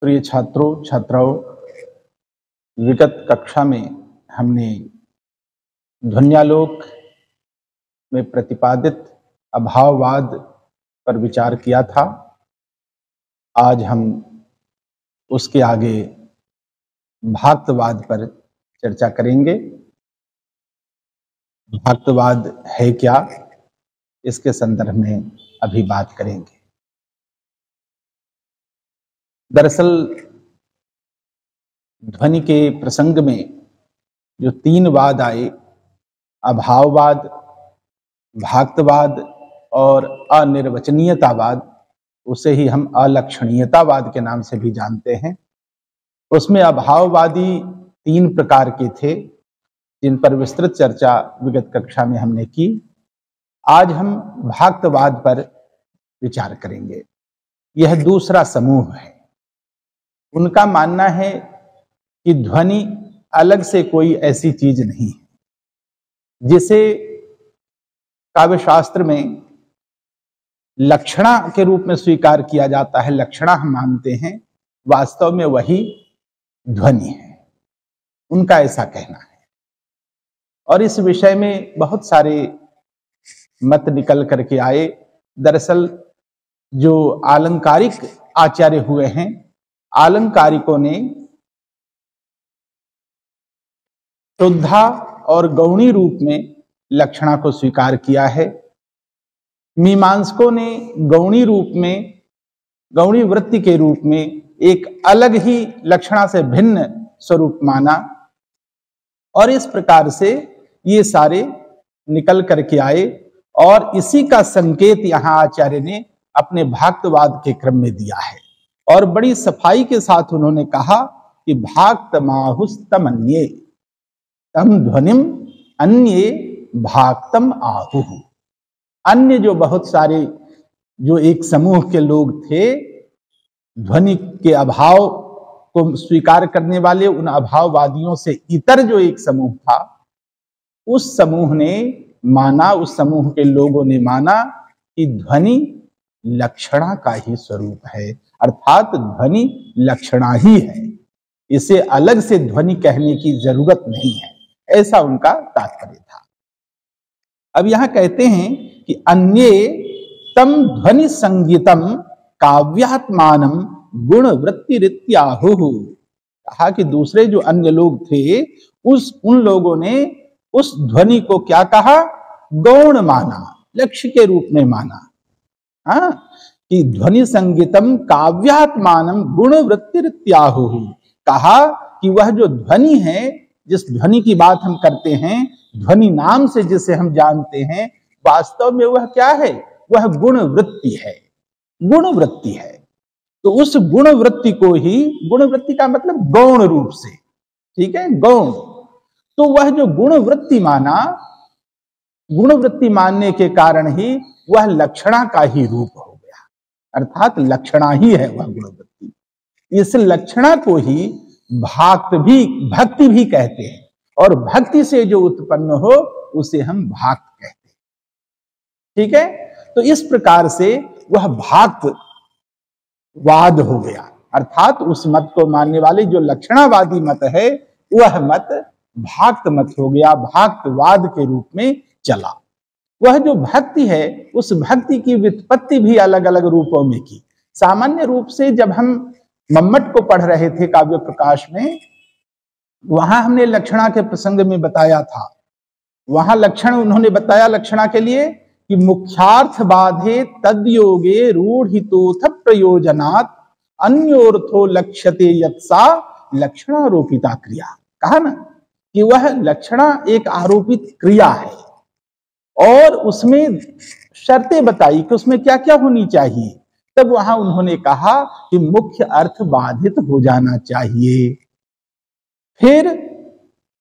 प्रिय छात्रों छात्राओं, विगत कक्षा में हमने ध्वन्यालोक में प्रतिपादित अभाववाद पर विचार किया था। आज हम उसके आगे भाक्तवाद पर चर्चा करेंगे। भाक्तवाद है क्या, इसके संदर्भ में अभी बात करेंगे। दरअसल ध्वनि के प्रसंग में जो तीन वाद आए, अभाववाद, भाक्तवाद और अनिर्वचनीयतावाद, उसे ही हम अलक्षणीयतावाद के नाम से भी जानते हैं। उसमें अभाववादी तीन प्रकार के थे, जिन पर विस्तृत चर्चा विगत कक्षा में हमने की। आज हम भाक्तवाद पर विचार करेंगे। यह दूसरा समूह है। उनका मानना है कि ध्वनि अलग से कोई ऐसी चीज नहीं है जिसे काव्यशास्त्र में लक्षणा के रूप में स्वीकार किया जाता है, लक्षणा हम मानते हैं, वास्तव में वही ध्वनि है। उनका ऐसा कहना है और इस विषय में बहुत सारे मत निकल करके आए। दरअसल जो आलंकारिक आचार्य हुए हैं, आलंकारिकों ने शुद्धा और गौणी रूप में लक्षणा को स्वीकार किया है। मीमांसकों ने गौणी रूप में, गौणी वृत्ति के रूप में एक अलग ही लक्षणा से भिन्न स्वरूप माना और इस प्रकार से ये सारे निकल करके आए और इसी का संकेत यहां आचार्य ने अपने भाक्तवाद के क्रम में दिया है। और बड़ी सफाई के साथ उन्होंने कहा कि भाक्तमाहुस्तम अन्ये तम ध्वनिम अन्ये भाक्तम आहुः। अन्य जो बहुत सारे जो एक समूह के लोग थे, ध्वनि के अभाव को स्वीकार करने वाले, उन अभाववादियों से इतर जो एक समूह था, उस समूह ने माना, उस समूह के लोगों ने माना कि ध्वनि लक्षणा का ही स्वरूप है, अर्थात ध्वनि लक्षणा ही है, इसे अलग से ध्वनि कहने की जरूरत नहीं है, ऐसा उनका तात्पर्य था। अब यहां कहते हैं कि अन्ये तम ध्वनि संगीतम काव्यात्मानम गुण वृत्तिरित्याहुः। कहा कि दूसरे जो अन्य लोग थे, उन लोगों ने उस ध्वनि को क्या कहा? गौण माना, लक्ष्य के रूप में माना। कि ध्वनि संगीतम काव्यात्मानम गुण वृत्तिरित्याहुः। कहा कि वह जो ध्वनि है, जिस ध्वनि की बात हम करते हैं, ध्वनि नाम से जिसे हम जानते हैं, वास्तव में वह क्या है? वह गुण वृत्ति है, गुण वृत्ति है। तो उस गुण वृत्ति को ही, गुण वृत्ति का मतलब गौण रूप से, ठीक है, गौण। तो वह जो गुण वृत्ति माना, गुण वृत्ति मानने के कारण ही वह लक्षणा का ही रूप हो गया, अर्थात लक्षणा ही है वह गुण वृत्ति। इस लक्षणा को ही भक्ति भी कहते हैं और भक्ति से जो उत्पन्न हो उसे हम भाक्त कहते हैं, ठीक है। तो इस प्रकार से वह भाक्त वाद हो गया, अर्थात उस मत को मानने वाले जो लक्षणावादी मत है, वह मत भाक्त मत हो गया, भाक्तवाद के रूप में चला। वह जो भक्ति है, उस भक्ति की व्युत्पत्ति भी अलग अलग रूपों में की। सामान्य रूप से जब हम मम्मट को पढ़ रहे थे काव्य प्रकाश में, वहां हमने लक्षणा के प्रसंग में बताया था। वहां लक्षण उन्होंने बताया लक्षणा के लिए कि मुख्यार्थ बाधे तद्योगे रूढ़ितोथ प्रयोजनात् अन्योर्थो लक्ष्यते यत्सा लक्षणारोपिता क्रिया। कहा ना कि वह लक्षणा एक आरोपित क्रिया है और उसमें शर्तें बताई कि उसमें क्या क्या होनी चाहिए। तब वहां उन्होंने कहा कि मुख्य अर्थ बाधित हो जाना चाहिए, फिर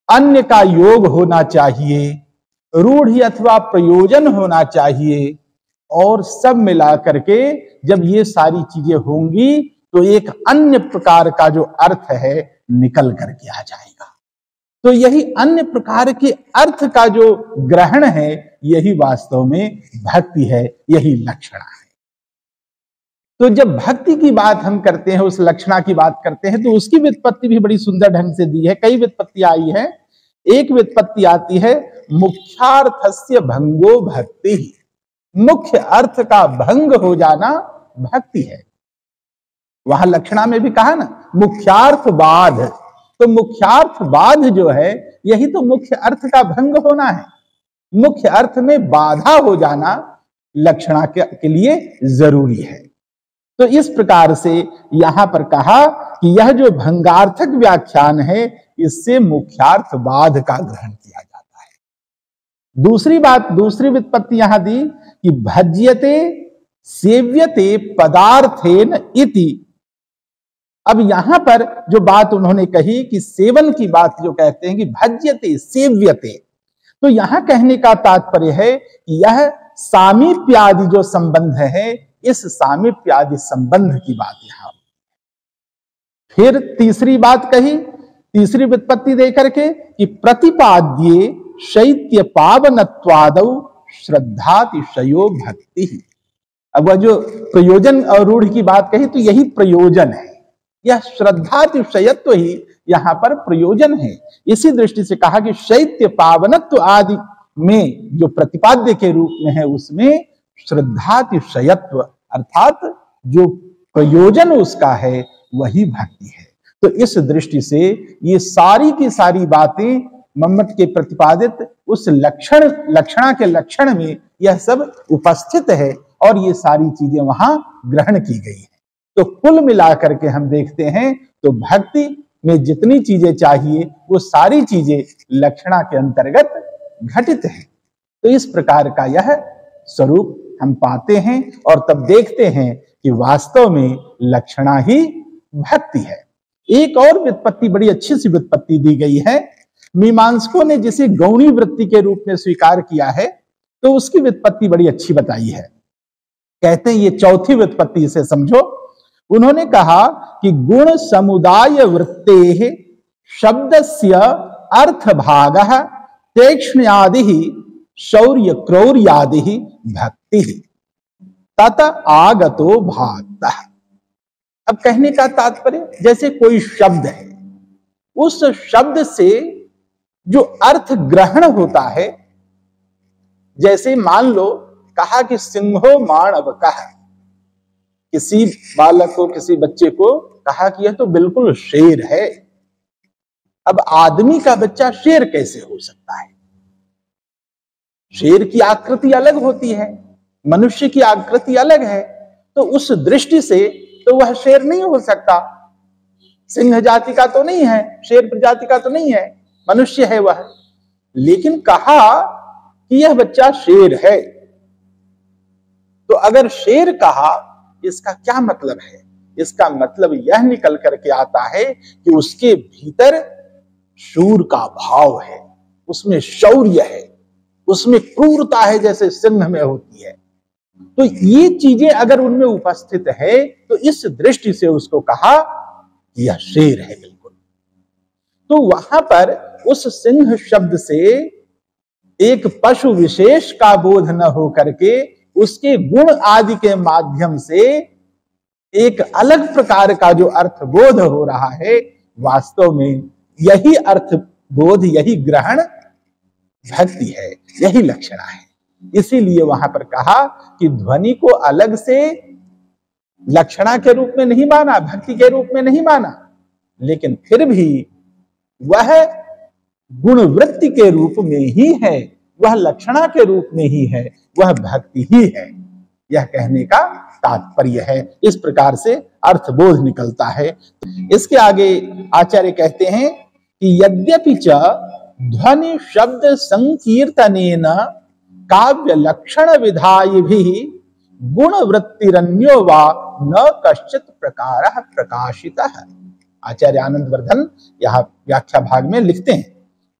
अन्य का योग होना चाहिए, रूढ़ि अथवा प्रयोजन होना चाहिए, और सब मिला करके जब ये सारी चीजें होंगी तो एक अन्य प्रकार का जो अर्थ है निकल करके आ जाएगा। तो यही अन्य प्रकार के अर्थ का जो ग्रहण है, यही वास्तव में भक्ति है, यही लक्षणा है। तो जब भक्ति की बात हम करते हैं, उस लक्षणा की बात करते हैं, तो उसकी व्युत्पत्ति भी बड़ी सुंदर ढंग से दी है। कई व्युत्पत्ति आई है। एक व्युत्पत्ति आती है, मुख्यार्थस्य भंगो भक्ति। मुख्य अर्थ का भंग हो जाना भक्ति है। वहां लक्षणा में भी कहा ना, मुख्यार्थ बाध। तो मुख्यार्थ बाध जो है, यही तो मुख्य अर्थ का भंग होना है। मुख्य अर्थ में बाधा हो जाना लक्षणा के लिए जरूरी है। तो इस प्रकार से यहां पर कहा कि यह जो भंगार्थक व्याख्यान है, इससे मुख्यार्थ बाध का ग्रहण किया जाता है। दूसरी बात, दूसरी व्युत्पत्ति यहां दी कि भज्यते सेव्यते पदार्थेन इति। अब यहां पर जो बात उन्होंने कही कि सेवन की बात जो कहते हैं कि भज्यते सेव्यते, तो यहां कहने का तात्पर्य है कि यह सामीप्यादि जो संबंध है, इस सामीप्यादि संबंध की बात यहां। फिर तीसरी बात कही, तीसरी व्युत्पत्ति देकर के कि प्रतिपाद्ये शैत्य पावनत्वादौ श्रद्धातिशयो भक्ति। अब वह जो प्रयोजन और रूढ़ की बात कही, तो यही प्रयोजन है। यह श्रद्धातिशयत्व ही यहां पर प्रयोजन है। इसी दृष्टि से कहा कि शैत्य पावनत्व आदि में जो प्रतिपाद्य के रूप में है, उसमें श्रद्धातिशयत्व अर्थात जो प्रयोजन उसका है, वही भक्ति है। तो इस दृष्टि से ये सारी की सारी बातें मम्मट के प्रतिपादित उस लक्षणा के लक्षण में यह सब उपस्थित है, और ये सारी चीजें वहां ग्रहण की गई है। तो कुल मिलाकर के हम देखते हैं तो भक्ति में जितनी चीजें चाहिए, वो सारी चीजें लक्षणा के अंतर्गत घटित है। तो इस प्रकार का यह स्वरूप हम पाते हैं, और तब देखते हैं कि वास्तव में लक्षणा ही भक्ति है। एक और व्युत्पत्ति, बड़ी अच्छी सी व्युत्पत्ति दी गई है। मीमांसकों ने जिसे गौणी वृत्ति के रूप में स्वीकार किया है, तो उसकी व्युत्पत्ति बड़ी अच्छी बताई है। कहते हैं, ये चौथी व्युत्पत्ति, इसे समझो। उन्होंने कहा कि गुण समुदाय वृत्ते शब्दस्य अर्थ भागः तीक्ष्ण्यादि शौर्य क्रौर्यादि भक्ति तत आगतो भागतः। अब कहने का तात्पर्य, जैसे कोई शब्द है, उस शब्द से जो अर्थ ग्रहण होता है, जैसे मान लो कहा कि सिंहो माणवकः, किसी बालक को, किसी बच्चे को कहा कि यह तो बिल्कुल शेर है। अब आदमी का बच्चा शेर कैसे हो सकता है? शेर की आकृति अलग होती है, मनुष्य की आकृति अलग है, तो उस दृष्टि से तो वह शेर नहीं हो सकता। सिंह जाति का तो नहीं है, शेर प्रजाति का तो नहीं है, मनुष्य है वह। लेकिन कहा कि यह बच्चा शेर है, तो अगर शेर कहा, इसका क्या मतलब है? इसका मतलब यह निकल करके आता है कि उसके भीतर शूर का भाव है, उसमें शौर्य है, उसमें क्रूरता है, जैसे सिंह में होती है। तो ये चीजें अगर उनमें उपस्थित है, तो इस दृष्टि से उसको कहा कि यह शेर है बिल्कुल। तो वहां पर उस सिंह शब्द से एक पशु विशेष का बोध न हो करके उसके गुण आदि के माध्यम से एक अलग प्रकार का जो अर्थ बोध हो रहा है, वास्तव में यही अर्थ बोध, यही ग्रहण भक्ति है, यही लक्षणा है। इसीलिए वहां पर कहा कि ध्वनि को अलग से लक्षणा के रूप में नहीं माना, भक्ति के रूप में नहीं माना, लेकिन फिर भी वह गुणवृत्ति के रूप में ही है, वह लक्षणा के रूप में ही है, वह भक्ति ही है। यह कहने का तात्पर्य है। इस प्रकार से अर्थबोध निकलता है। इसके आगे आचार्य कहते हैं कि यद्यपि च ध्वनि शब्द संकीर्तनेन काव्य लक्षण विधायिभिः गुणवृत्तिरन्यो वा न कश्चित प्रकारः प्रकाशितः। आचार्य आनंदवर्धन यहाँ व्याख्या भाग में लिखते हैं,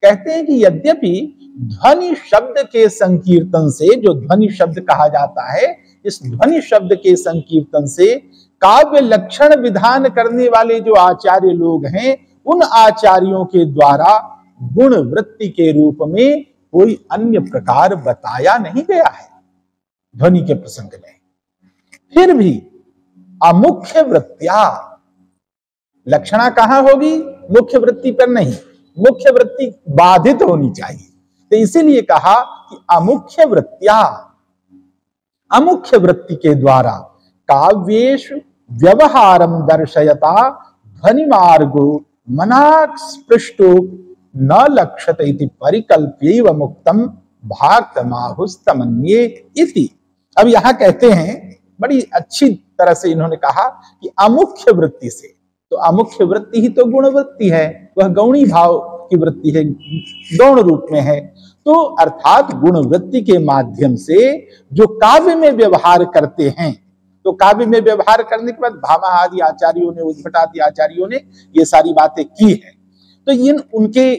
कहते हैं कि यद्यपि ध्वनि शब्द के संकीर्तन से, जो ध्वनि शब्द कहा जाता है, इस ध्वनि शब्द के संकीर्तन से काव्य लक्षण विधान करने वाले जो आचार्य लोग हैं, उन आचार्यों के द्वारा गुण वृत्ति के रूप में कोई अन्य प्रकार बताया नहीं गया है ध्वनि के प्रसंग में। फिर भी अमुख्य वृत्त्या। लक्षणा कहां होगी? मुख्य वृत्ति पर नहीं, मुख्य वृत्ति बाधित होनी चाहिए। तो इसीलिए कहा कि अमुख्य वृत्त्या, अमुख्य वृत्ति के द्वारा काव्येषु व्यवहारम दर्शयता ध्वनि मार्गो मनाक् स्पृष्टो न लक्ष्यते इति परिकल्प्यैव मुक्तम भाक्तमाहुस्तमन्ये इति। अब यहां कहते हैं, बड़ी अच्छी तरह से इन्होंने कहा कि अमुख्य वृत्ति से, तो अमुख्य वृत्ति ही तो गुण वृत्ति है, वह गौणी भाव की वृत्ति है, गौण रूप में है। तो अर्थात गुण वृत्ति के माध्यम से जो काव्य में व्यवहार करते हैं, तो काव्य में व्यवहार करने के बाद भामा आदि आचार्यों ने, उद्भट आदि आचार्यों ने ये सारी बातें की है। तो इन उनके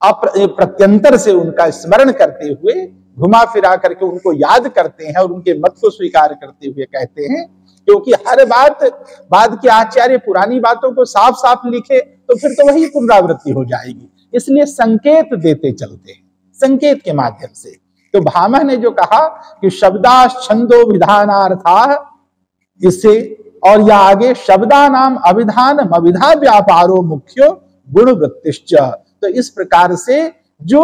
प्रत्यंतर से उनका स्मरण करते हुए, घुमा फिरा करके उनको याद करते हैं और उनके मत को स्वीकार करते हुए कहते हैं, क्योंकि हर बात बाद के आचार्य पुरानी बातों को साफ साफ लिखे तो फिर तो वही पुनरावृत्ति हो जाएगी, इसलिए संकेत देते चलते हैं, संकेत के माध्यम से। तो भामह ने जो कहा कि शब्दाश छंदो विधानार्था, इससे और या आगे शब्दा नाम अभिधान अभिधा व्यापारो मुख्यो गुण वृत्तिश्च। तो इस प्रकार से जो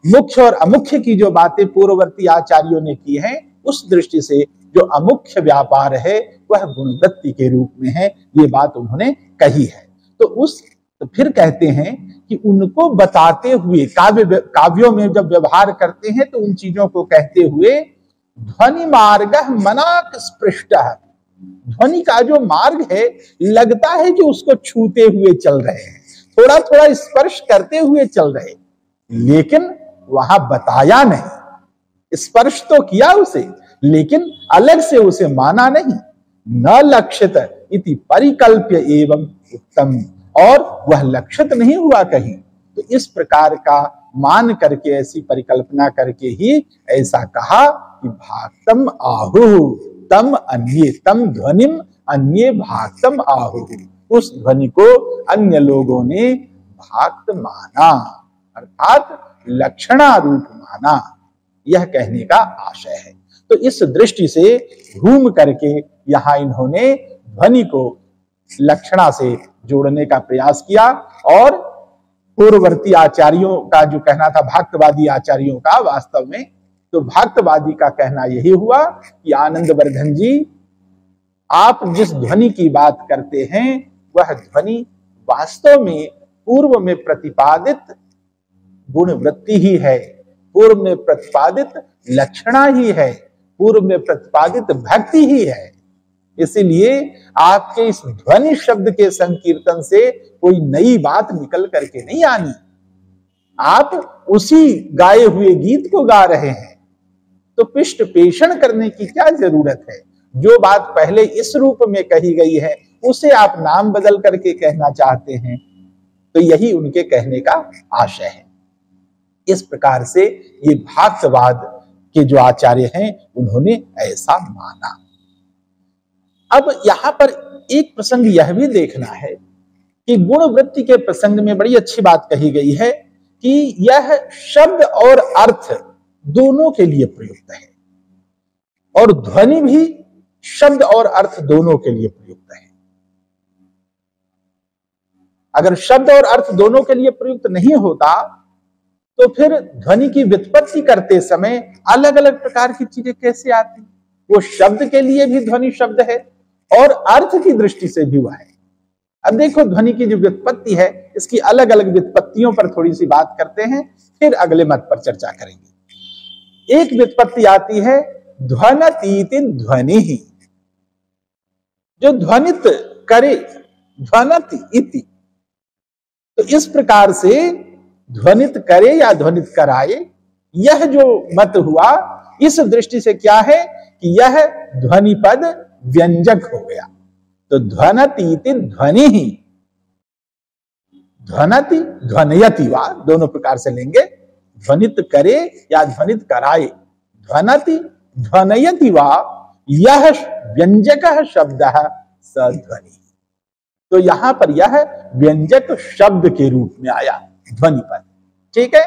मुख्य और अमुख्य की जो बातें पूर्ववर्ती आचार्यों ने की हैं, उस दृष्टि से जो अमुख्य व्यापार है वह गुणवृत्ति के रूप में है, ये बात उन्होंने कही है। तो फिर कहते हैं कि उनको बताते हुए काव्यों में जब व्यवहार करते हैं तो उन चीजों को कहते हुए ध्वनि मार्ग मनाक स्पृष्ट, ध्वनि का जो मार्ग है लगता है कि उसको छूते हुए चल रहे हैं, थोड़ा थोड़ा स्पर्श करते हुए चल रहे, लेकिन वहां बताया नहीं। स्पर्श तो किया उसे, लेकिन अलग से उसे माना नहीं। न लक्षित इति परिकल्प्य एवं उत्तम, और वह लक्षित नहीं हुआ कहीं। तो इस प्रकार का मान करके, ऐसी परिकल्पना करके ही ऐसा कहा कि भाक्तम आहु तम अन्ये, तम ध्वनिम अन्ये भाक्तम आहु। उस ध्वनि को अन्य लोगों ने भाक्त माना, अर्थात लक्षणा रूप माना, यह कहने का आशय है। तो इस दृष्टि से घूम करके यहां इन्होंने ध्वनि को लक्षणा से जोड़ने का प्रयास किया, और पूर्ववर्ती आचार्यों का जो कहना था, भाक्तवादी आचार्यों का, वास्तव में तो भाक्तवादी का कहना यही हुआ कि आनंद वर्धन जी, आप जिस ध्वनि की बात करते हैं वह ध्वनि वास्तव में पूर्व में प्रतिपादित गुण वृत्ति ही है, पूर्व में प्रतिपादित लक्षणा ही है, पूर्व में प्रतिपादित भक्ति ही है। इसीलिए आपके इस ध्वनि शब्द के संकीर्तन से कोई नई बात निकल करके नहीं आनी, आप उसी गाए हुए गीत को गा रहे हैं। तो पृष्ठ पेषण करने की क्या जरूरत है? जो बात पहले इस रूप में कही गई है उसे आप नाम बदल करके कहना चाहते हैं, तो यही उनके कहने का आशय है। इस प्रकार से ये भाक्तवाद के जो आचार्य हैं उन्होंने ऐसा माना। अब यहां पर एक प्रसंग यह भी देखना है कि गुण वृत्ति के प्रसंग में बड़ी अच्छी बात कही गई है कि यह शब्द और अर्थ दोनों के लिए प्रयुक्त है, और ध्वनि भी शब्द और अर्थ दोनों के लिए प्रयुक्त है। अगर शब्द और अर्थ दोनों के लिए प्रयुक्त नहीं होता तो फिर ध्वनि की व्युत्पत्ति करते समय अलग अलग प्रकार की चीजें कैसे आती? वो शब्द के लिए भी ध्वनि शब्द है और अर्थ की दृष्टि से भी वह है। अब देखो, ध्वनि की जो व्युत्पत्ति है, इसकी अलग अलग व्युत्पत्तियों पर थोड़ी सी बात करते हैं, फिर अगले मत पर चर्चा करेंगे। एक व्युत्पत्ति आती है ध्वनतीति ध्वनि ही, जो ध्वनित करे, ध्वनति इति। तो इस प्रकार से ध्वनित करे या ध्वनित कराए, यह जो मत हुआ, इस दृष्टि से क्या है कि यह ध्वनि पद व्यंजक हो गया। तो ध्वनतीति ध्वनि ही, ध्वनति ध्वनयति वा, दोनों प्रकार से लेंगे, ध्वनित करे या ध्वनित कराए। ध्वनति ध्वनयति वा, यह व्यंजक शब्द सध्वनि। तो यहां पर यह व्यंजक शब्द के रूप में आया, ध्वनि पद। ठीक है,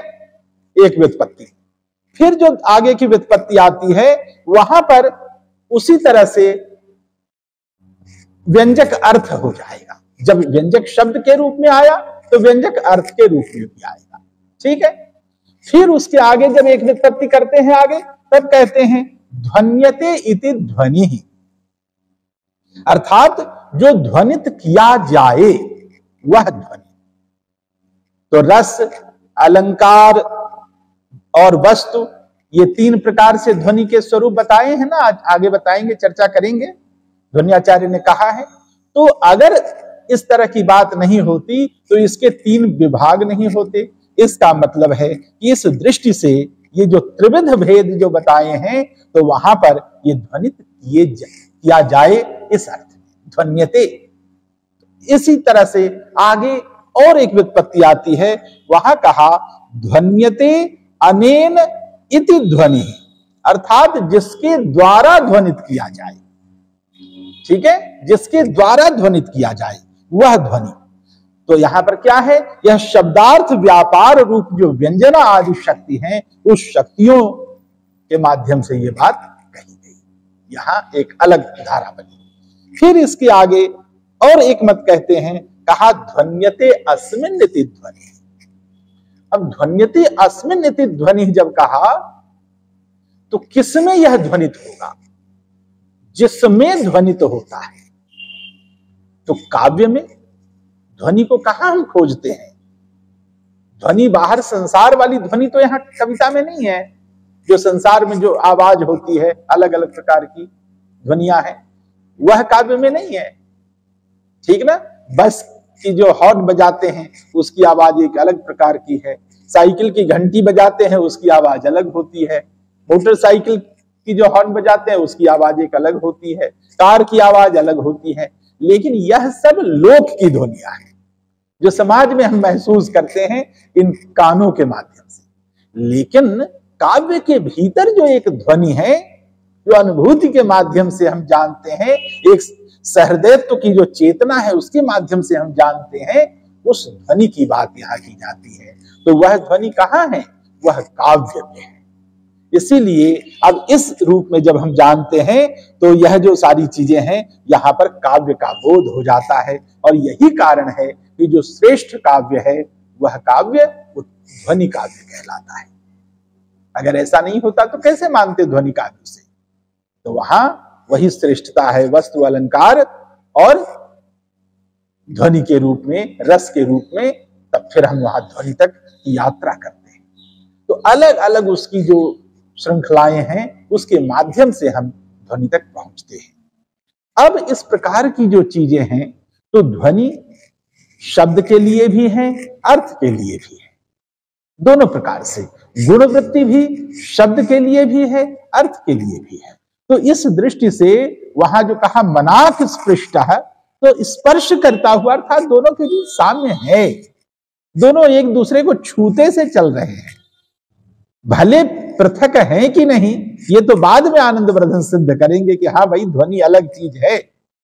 एक व्युत्पत्ति। फिर जो आगे की व्युत्पत्ति आती है, वहां पर उसी तरह से व्यंजक अर्थ हो जाएगा। जब व्यंजक शब्द के रूप में आया तो व्यंजक अर्थ के रूप में भी आएगा। ठीक है, फिर उसके आगे जब एक व्युत्पत्ति करते हैं आगे, तब कहते हैं ध्वन्यते इति ध्वनि, अर्थात जो ध्वनित किया जाए वह ध्वनि। तो रस, अलंकार और वस्तु, ये तीन प्रकार से ध्वनि के स्वरूप बताए हैं ना, आज आगे बताएंगे, चर्चा करेंगे। ध्वन्याचार्य ने कहा है। तो अगर इस तरह की बात नहीं होती तो इसके तीन विभाग नहीं होते। इसका मतलब है कि इस दृष्टि से ये जो त्रिविध भेद जो बताए हैं, तो वहां पर ये ध्वनित किया जाए इस अर्थ में, ध्वन्यते। इसी तरह से आगे और एक व्युत्पत्ति आती है, वहां कहा ध्वन्यते अनेन इति ध्वनि, अर्थात जिसके द्वारा ध्वनित किया जाए। ठीक है, जिसके द्वारा ध्वनित किया जाए वह ध्वनि। तो यहां पर क्या है, यह शब्दार्थ व्यापार रूप जो व्यंजना आदि शक्ति हैं, उस शक्तियों के माध्यम से यह बात कही गई। यहां एक अलग धारा बनी। फिर इसके आगे और एक मत कहते हैं, कहा ध्वन्यते अस्मिन् इति ध्वनि। अब ध्वन्यते अस्मिन् इति ध्वनि जब कहा, तो किसमें यह ध्वनित होगा? जिसमें ध्वनित होता है। तो काव्य में ध्वनि को कहां हम खोजते हैं? ध्वनि बाहर संसार वाली ध्वनि तो यहां कविता में नहीं है। जो संसार में जो आवाज होती है, अलग अलग प्रकार की ध्वनियां हैं, वह काव्य में नहीं है। ठीक ना, बस की जो हॉर्न बजाते हैं उसकी आवाज एक अलग प्रकार की है, साइकिल की घंटी बजाते हैं उसकी आवाज अलग होती है, मोटरसाइकिल की जो हॉर्न बजाते हैं उसकी आवाज एक अलग होती है, कार की आवाज अलग होती है। लेकिन यह सब लोक की ध्वनियां हैं जो समाज में हम महसूस करते हैं इन कानों के माध्यम से। लेकिन काव्य के भीतर जो एक ध्वनि है, जो अनुभूति के माध्यम से हम जानते हैं, एक सहृदयत्व की जो चेतना है उसके माध्यम से हम जानते हैं, उस ध्वनि की बात यहाँ की जाती है। तो वह ध्वनि कहाँ है? वह काव्य में है। इसीलिए अब इस रूप में जब हम जानते हैं तो यह जो सारी चीजें हैं यहां पर काव्य का बोध हो जाता है। और यही कारण है कि जो श्रेष्ठ काव्य है वह काव्य ध्वनि काव्य कहलाता है। अगर ऐसा नहीं होता तो कैसे मानते ध्वनि काव्य से? तो वहां वही श्रेष्ठता है, वस्तु अलंकार और ध्वनि के रूप में, रस के रूप में, तब फिर हम वहां ध्वनि तक की यात्रा करते हैं। तो अलग अलग उसकी जो श्रृंखलाएं हैं उसके माध्यम से हम ध्वनि तक पहुंचते हैं। अब इस प्रकार की जो चीजें हैं, तो ध्वनि शब्द के लिए भी है, अर्थ के लिए भी है, दोनों प्रकार से। गुणवृत्ति भी शब्द के लिए भी है, अर्थ के लिए भी है। तो इस दृष्टि से वहां जो कहा मनाक स्पृष्ट है, तो स्पर्श करता हुआ, अर्थात दोनों के बीच साम्य है, दोनों एक दूसरे को छूते से चल रहे हैं। भले पृथक है कि नहीं, ये तो बाद में आनंद वर्धन सिद्ध करेंगे कि हाँ भाई ध्वनि अलग चीज है,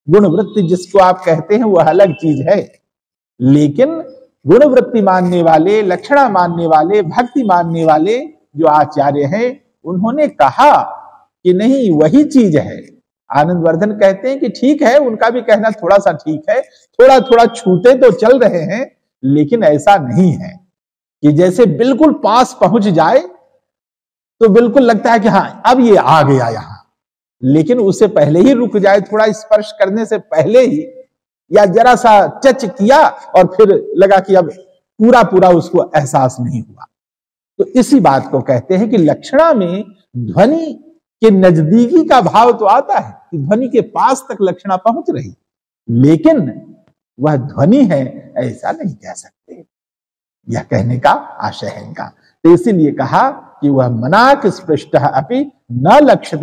गुणवृत्ति जिसको आप कहते हैं वह अलग चीज है। लेकिन गुणवृत्ति मानने वाले, लक्षणा मानने वाले, भक्ति मानने वाले जो आचार्य हैं, उन्होंने कहा कि नहीं वही चीज है। आनंद वर्धन कहते हैं कि ठीक है, उनका भी कहना थोड़ा सा ठीक है, थोड़ा थोड़ा छूते तो चल रहे हैं, लेकिन ऐसा नहीं है कि जैसे बिल्कुल पास पहुंच जाए तो बिल्कुल लगता है कि हाँ अब ये आ गया यहां, लेकिन उससे पहले ही रुक जाए, थोड़ा स्पर्श करने से पहले ही, या जरा सा टच किया और फिर लगा कि अब पूरा पूरा उसको एहसास नहीं हुआ। तो इसी बात को कहते हैं कि लक्षणा में ध्वनि के नजदीकी का भाव तो आता है कि ध्वनि के पास तक लक्षणा पहुंच रही, लेकिन वह ध्वनि है ऐसा नहीं कह सकते। यह कहने का आशय है इनका। तो इसीलिए कहा कि वह मनाक स्पृष्ट अपि न लक्षित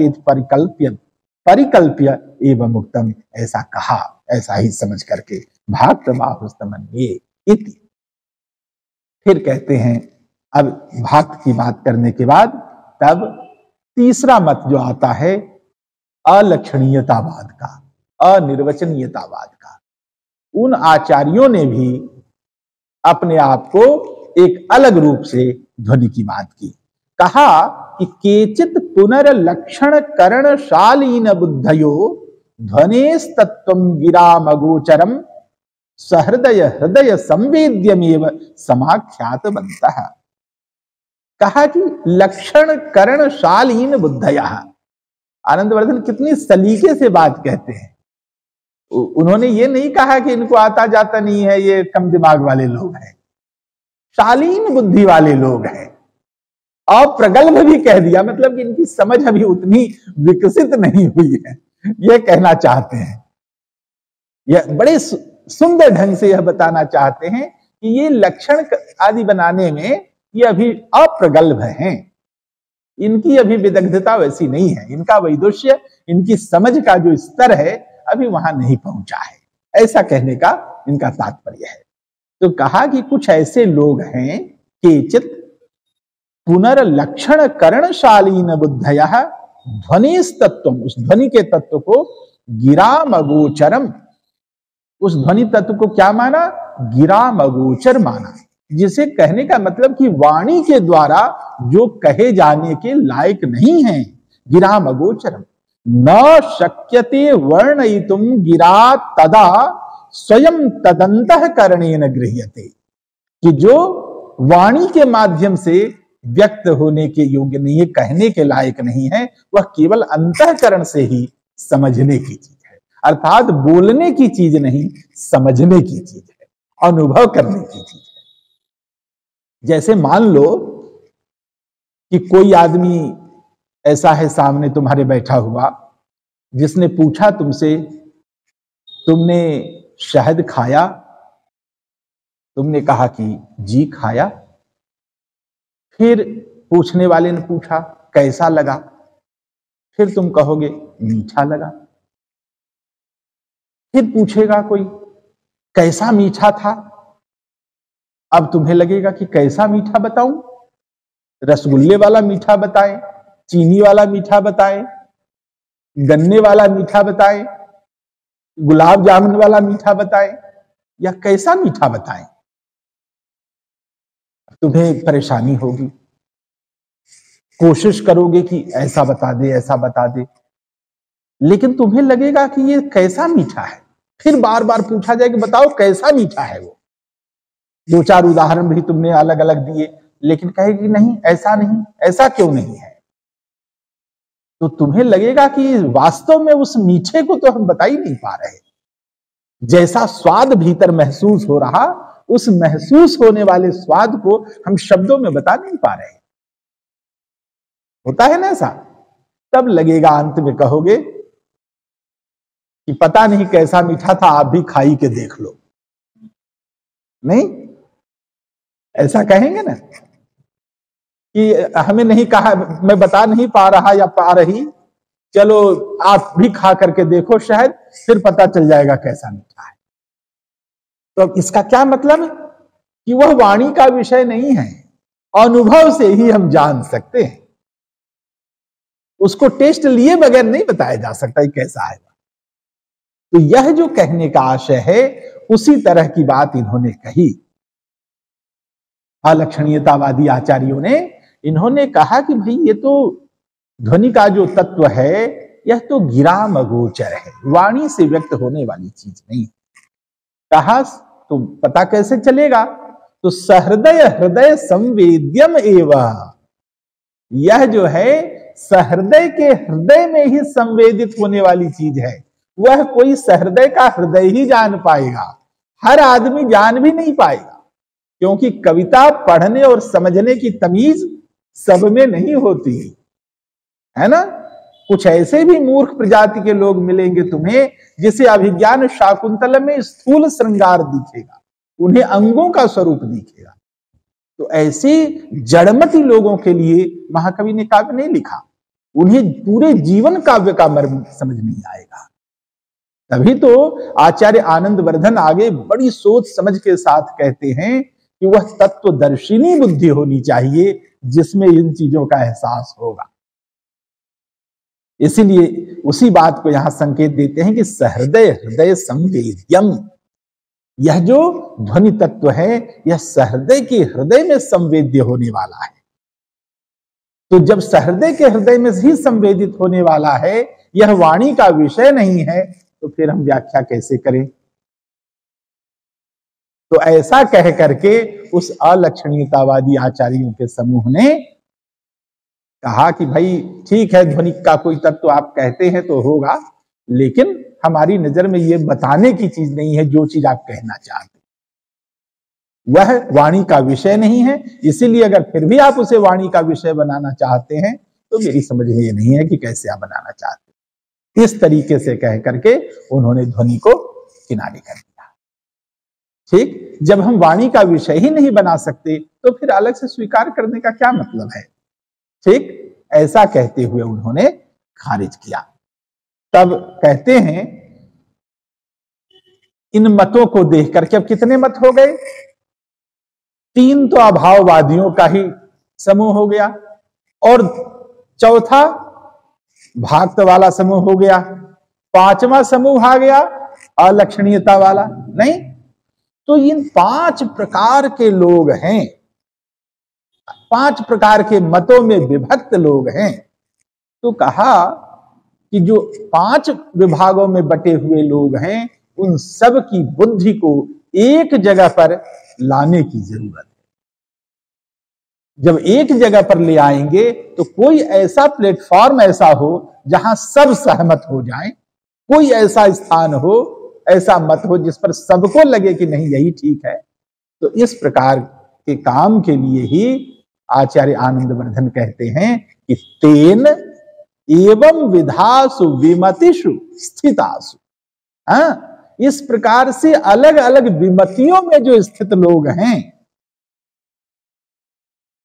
परिकल्प्य एवं मुक्तम, ऐसा कहा, ऐसा ही समझ करके भाग प्रवाहुस्तमन्ये इति। फिर कहते हैं, अब भक्त की बात करने के बाद तब तीसरा मत जो आता है अलक्षणीयतावाद का, अनिर्वचनीयतावाद का। उन आचार्यों ने भी अपने आप को एक अलग रूप से ध्वनि की बात की। कहा कि केचित पुनर्लक्षण करणशालीन बुद्धयो ध्वनेस्तत्त्वं गिरामगोचरम सहृदय हृदय संवेद्यमेव समाख्यातवन्तः। कहा कि लक्षण करणशालीन बुद्धयः। आनंदवर्धन कितनी सलीके से बात कहते हैं। उन्होंने ये नहीं कहा कि इनको आता जाता नहीं है, ये कम दिमाग वाले लोग हैं, शालीन बुद्धि वाले लोग हैं। अप्रगल्भ भी कह दिया, मतलब कि इनकी समझ अभी उतनी विकसित नहीं हुई है, यह कहना चाहते हैं। यह बड़े सुंदर ढंग से यह बताना चाहते हैं कि ये लक्षण आदि बनाने में ये अभी अप्रगल्भ हैं, इनकी अभी विदग्धता वैसी नहीं है, इनका वैदुष्य, इनकी समझ का जो स्तर है अभी वहां नहीं पहुंचा है, ऐसा कहने का इनका तात्पर्य है। तो कहा कि कुछ ऐसे लोग हैं केचित पुनर्लक्षण करणशालीन बुद्धयः ध्वनिस्तत्त्वम, उस ध्वनि के तत्व को गिराम अगोचरम, उस ध्वनि तत्व को क्या माना? गिराम अगोचर माना, जिसे कहने का मतलब कि वाणी के द्वारा जो कहे जाने के लायक नहीं है। गिराम अगोचरम न शक्यते वर्णयितुम गिरा तदा स्वयं तदंतःकरणेन गृह्यते, कि जो वाणी के माध्यम से व्यक्त होने के योग्य नहीं है, कहने के लायक नहीं है, वह केवल अंतःकरण से ही समझने की चीज है। अर्थात बोलने की चीज नहीं, समझने की चीज है, अनुभव करने की चीज है। जैसे मान लो कि कोई आदमी ऐसा है सामने तुम्हारे बैठा हुआ, जिसने पूछा तुमसे, तुमने शहद खाया? तुमने कहा कि जी खाया। फिर पूछने वाले ने पूछा कैसा लगा? फिर तुम कहोगे मीठा लगा। फिर पूछेगा कोई कैसा मीठा था? अब तुम्हें लगेगा कि कैसा मीठा बताऊं, रसगुल्ले वाला मीठा बताएं, चीनी वाला मीठा बताएं, गन्ने वाला मीठा बताएं, गुलाब जामुन वाला मीठा बताएं, या कैसा मीठा बताएं? तुम्हें परेशानी होगी, कोशिश करोगे कि ऐसा बता दे, ऐसा बता दे, लेकिन तुम्हें लगेगा कि ये कैसा मीठा है। फिर बार बार पूछा जाए कि बताओ कैसा मीठा है वो। दो चार उदाहरण भी तुमने अलग अलग दिए, लेकिन कहेगी नहीं, ऐसा नहीं, ऐसा क्यों नहीं है? तो तुम्हें लगेगा कि वास्तव में उस मीठे को तो हम बता ही नहीं पा रहे। जैसा स्वाद भीतर महसूस हो रहा, उस महसूस होने वाले स्वाद को हम शब्दों में बता नहीं पा रहे। होता है ना ऐसा? तब लगेगा, अंत में कहोगे कि पता नहीं कैसा मीठा था, आप भी खाई के देख लो। नहीं, ऐसा कहेंगे ना कि हमें नहीं कहा, मैं बता नहीं पा रहा या पा रही, चलो आप भी खा करके देखो, शायद फिर पता चल जाएगा कैसा मीठा है। तो इसका क्या मतलब? कि वह वाणी का विषय नहीं है, अनुभव से ही हम जान सकते हैं। उसको टेस्ट लिए बगैर नहीं बताया जा सकता कैसा है। तो यह जो कहने का आशय है, उसी तरह की बात इन्होंने कही। अलक्षणीयतावादी आचार्यों ने, इन्होंने कहा कि भाई ये तो ध्वनि का जो तत्व है, यह तो गिराम अगोचर है, वाणी से व्यक्त होने वाली चीज नहीं। कहा तो पता कैसे चलेगा? तो सहृदय हृदय संवेद्यम एवं, यह जो है सहृदय के हृदय में ही संवेदित होने वाली चीज है। वह कोई सहृदय का हृदय ही जान पाएगा, हर आदमी जान भी नहीं पाएगा, क्योंकि कविता पढ़ने और समझने की तमीज सब में नहीं होती है ना। कुछ ऐसे भी मूर्ख प्रजाति के लोग मिलेंगे तुम्हें, जिसे अभिज्ञान शाकुंतलम में स्थूल श्रृंगार दिखेगा, उन्हें अंगों का स्वरूप दिखेगा। तो ऐसे जड़मती लोगों के लिए महाकवि ने काव्य नहीं लिखा, उन्हें पूरे जीवन काव्य का मर्म समझ नहीं आएगा। तभी तो आचार्य आनंदवर्धन आगे बड़ी सोच समझ के साथ कहते हैं कि वह तत्वदर्शिनी बुद्धि होनी चाहिए, जिसमें इन चीजों का एहसास होगा। इसीलिए उसी बात को यहां संकेत देते हैं कि सहृदय हृदय संवेद्यम, यह जो ध्वनि तत्व है, यह सहृदय के हृदय में संवेद्य होने वाला है। तो जब सहृदय के हृदय में ही संवेदित होने वाला है, यह वाणी का विषय नहीं है, तो फिर हम व्याख्या कैसे करें? तो ऐसा कह करके उस अलक्षणीयतावादी आचार्यों के समूह ने कहा कि भाई ठीक है, ध्वनि का कोई तत्व आप कहते हैं तो होगा, लेकिन हमारी नजर में ये बताने की चीज नहीं है जो चीज आप कहना चाहते, वह वाणी का विषय नहीं है। इसीलिए अगर फिर भी आप उसे वाणी का विषय बनाना चाहते हैं तो मेरी समझ में ये नहीं है कि कैसे आप बनाना चाहते। इस तरीके से कह करके उन्होंने ध्वनि को किनारे कर दिया। ठीक, जब हम वाणी का विषय ही नहीं बना सकते तो फिर अलग से स्वीकार करने का क्या मतलब है? ठीक, ऐसा कहते हुए उन्होंने खारिज किया। तब कहते हैं इन मतों को देख करके, अब कितने मत हो गए? 3 तो अभाववादियों का ही समूह हो गया और चौथा भाक्त वाला समूह हो गया, 5वां समूह आ गया अलक्षणीयता वाला। नहीं, तो इन 5 प्रकार के लोग हैं, 5 प्रकार के मतों में विभक्त लोग हैं। तो कहा कि जो 5 विभागों में बटे हुए लोग हैं उन सब की बुद्धि को एक जगह पर लाने की जरूरत है। जब एक जगह पर ले आएंगे तो कोई ऐसा प्लेटफॉर्म ऐसा हो जहां सब सहमत हो जाएं, कोई ऐसा स्थान हो, ऐसा मत हो जिस पर सबको लगे कि नहीं यही ठीक है। तो इस प्रकार के काम के लिए ही आचार्य आनंदवर्धन कहते हैं कि तेन एवं विधासु विमतिषु स्थितासु, इस प्रकार से अलग अलग विमतियों में जो स्थित लोग हैं,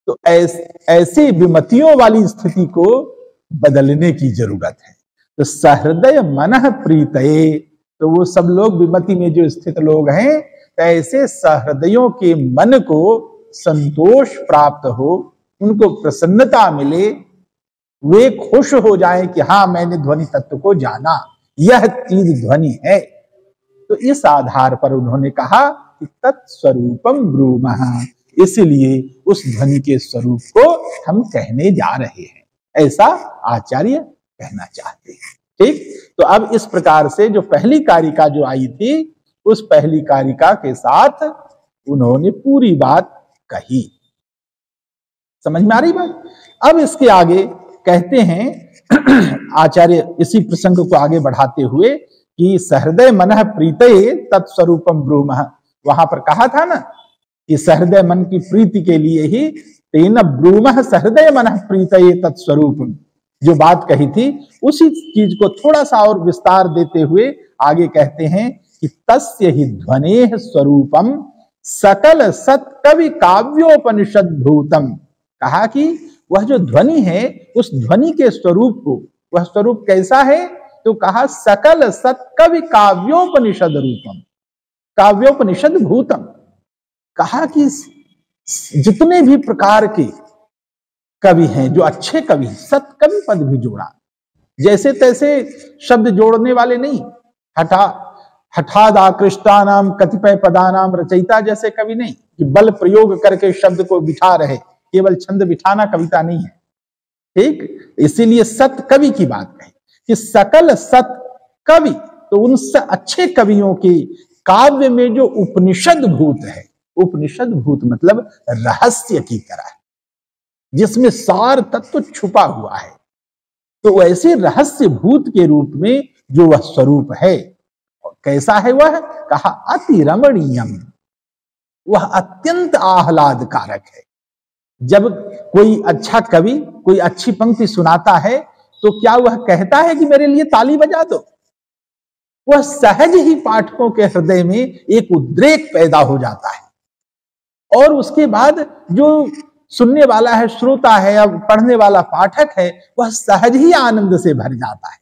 तो ऐसे विमतियों वाली स्थिति को बदलने की जरूरत है। तो सहृदय मनः प्रीतये, तो वो सब लोग विमति में जो स्थित लोग हैं, ऐसे सहृदयों के मन को संतोष प्राप्त हो, उनको प्रसन्नता मिले, वे खुश हो जाएं कि हाँ मैंने ध्वनि तत्व को जाना, यह चीज ध्वनि है। तो इस आधार पर उन्होंने कहा कि तत्स्वरूपम ब्रूमः, इसलिए उस ध्वनि के स्वरूप को हम कहने जा रहे हैं, ऐसा आचार्य कहना चाहते हैं। ठीक, तो अब इस प्रकार से जो पहली कारिका जो आई थी, उस पहली कारिका के साथ उन्होंने पूरी बात कही। समझ में आ रही बात? अब इसके आगे कहते हैं आचार्य इसी प्रसंग को आगे बढ़ाते हुए कि सहृदय मनः प्रीतये तत्स्वरूपम ब्रूमः, वहां पर कहा था ना कि सहृदय मन की प्रीति के लिए ही तेन ब्रूमः सहृदय मनः प्रीतये तत्स्वरूपम, जो बात कही थी उसी चीज को थोड़ा सा और विस्तार देते हुए आगे कहते हैं कि तस्य ही ध्वनेः स्वरूपम सकल सत्कवि काव्योपनिषद भूतम। कहा कि वह जो ध्वनि है, उस ध्वनि के स्वरूप को, वह स्वरूप कैसा है? तो कहा सकल सत्कवि काव्योपनिषद रूपम, काव्योपनिषद भूतम। कहा कि जितने भी प्रकार के कवि हैं, जो अच्छे कवि, सत्कवि पद भी जोड़ा, जैसे तैसे शब्द जोड़ने वाले नहीं, हठाद आकृष्टा नाम कतिपय पदानाम रचयिता जैसे कवि नहीं कि बल प्रयोग करके शब्द को बिठा रहे, केवल छंद बिठाना कविता नहीं है। ठीक, इसीलिए सत कवि की बात कही कि सकल सत कवि, तो उन अच्छे कवियों के काव्य में जो उपनिषद भूत है, उपनिषद भूत मतलब रहस्य की तरह, जिसमें सार तत्व छुपा हुआ है, तो ऐसे रहस्य भूत के रूप में जो वह स्वरूप है, कैसा है वह? कहा अति रमणीयम, वह अत्यंत आह्लादकारक है। जब कोई अच्छा कवि कोई अच्छी पंक्ति सुनाता है तो क्या वह कहता है कि मेरे लिए ताली बजा दो? वह सहज ही पाठकों के हृदय में एक उद्रेक पैदा हो जाता है और उसके बाद जो सुनने वाला है, श्रोता है, अब पढ़ने वाला पाठक है, वह सहज ही आनंद से भर जाता है।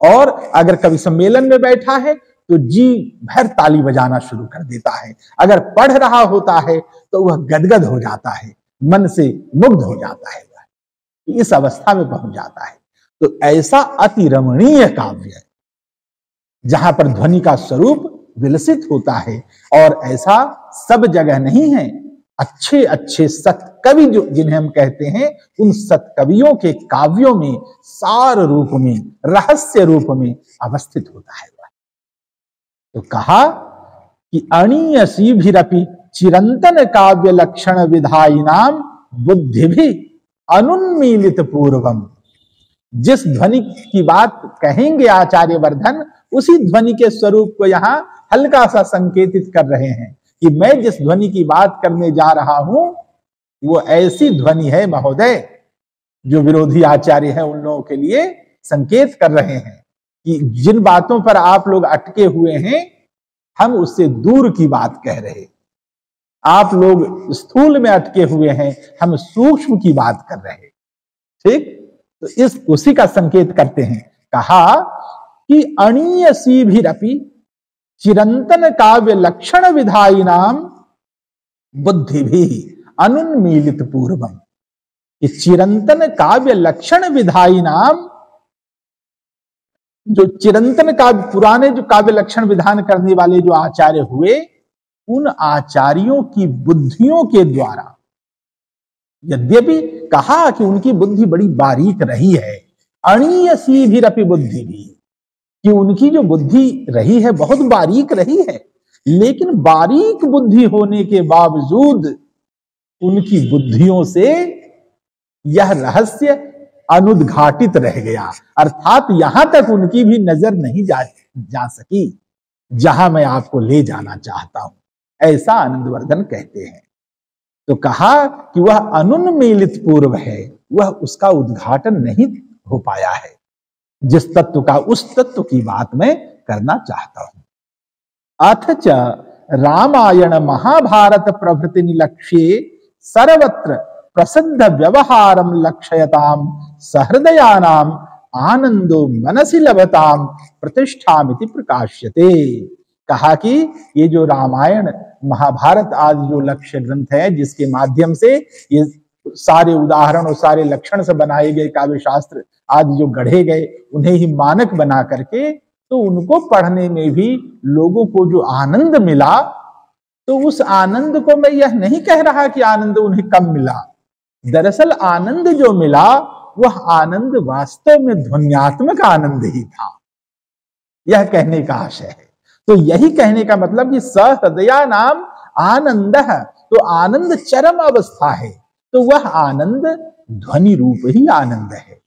और अगर कवि सम्मेलन में बैठा है तो जी भर ताली बजाना शुरू कर देता है, अगर पढ़ रहा होता है तो वह गदगद हो जाता है, मन से मुग्ध हो जाता है, वह इस अवस्था में पहुंच जाता है। तो ऐसा अति रमणीय काव्य है जहां पर ध्वनि का स्वरूप विलसित होता है, और ऐसा सब जगह नहीं है। अच्छे अच्छे सत्कवि जो जिन्हें हम कहते हैं, उन सत्कवियों के काव्यों में सार रूप में, रहस्य रूप में अवस्थित होता है। तो कहा कि अणीयसी भीरपि चिरंतन काव्य लक्षण विधायिनाम बुद्धि भी अनुन्मीलित पूर्वम। जिस ध्वनि की बात कहेंगे आचार्य वर्धन, उसी ध्वनि के स्वरूप को यहां हल्का सा संकेतित कर रहे हैं कि मैं जिस ध्वनि की बात करने जा रहा हूं वो ऐसी ध्वनि है महोदय, जो विरोधी आचार्य हैं उन लोगों के लिए संकेत कर रहे हैं कि जिन बातों पर आप लोग अटके हुए हैं, हम उससे दूर की बात कह रहे हैं। आप लोग स्थूल में अटके हुए हैं, हम सूक्ष्म की बात कर रहे हैं। ठीक, तो इस उसी का संकेत करते हैं। कहा कि अणीयसी भीरपि चिरंतन काव्य लक्षण विधायिनाम बुद्धि भी अनुन्मीलित पूर्वम। कि चिरंतन काव्य लक्षण विधायिनाम, जो चिरंतन काव्य, पुराने जो काव्य लक्षण विधान करने वाले जो आचार्य हुए, उन आचार्यों की बुद्धियों के द्वारा, यद्यपि कहा कि उनकी बुद्धि बड़ी बारीक रही है, अणीयसी भीरपि बुद्धि भी, कि उनकी जो बुद्धि रही है बहुत बारीक रही है, लेकिन बारीक बुद्धि होने के बावजूद उनकी बुद्धियों से यह रहस्य अनुद्घाटित रह गया। अर्थात यहां तक उनकी भी नजर नहीं जा सकी जहां मैं आपको ले जाना चाहता हूं, ऐसा आनंदवर्धन कहते हैं। तो कहा कि वह अनुन्मीलित पूर्व है, वह उसका उद्घाटन नहीं हो पाया है। जिस तत्व का, उस तत्व की बात मैं करना चाहता हूं। अथच रामायण महाभारत प्रभृति निलक्ष्ये सर्वत्र प्रसिद्ध व्यवहारम लक्षयताम सहृदयानाम आनंदो मनसि लभताम प्रतिष्ठामिति प्रकाश्यते। कहा कि ये जो रामायण महाभारत आदि जो लक्ष्य ग्रंथ है, जिसके माध्यम से ये सारे उदाहरण और सारे लक्षण से बनाए गए काव्य शास्त्र आदि जो गढ़े गए, उन्हें ही मानक बना करके, तो उनको पढ़ने में भी लोगों को जो आनंद मिला, तो उस आनंद को मैं यह नहीं कह रहा कि आनंद उन्हें कम मिला। दरअसल आनंद जो मिला वह आनंद वास्तव में ध्वन्यात्मक आनंद ही था, यह कहने का आशय है। तो यही कहने का मतलब कि सहृदया नाम आनंद है, तो आनंद चरम अवस्था है, तो वह आनंद ध्वनि रूप ही आनंद है।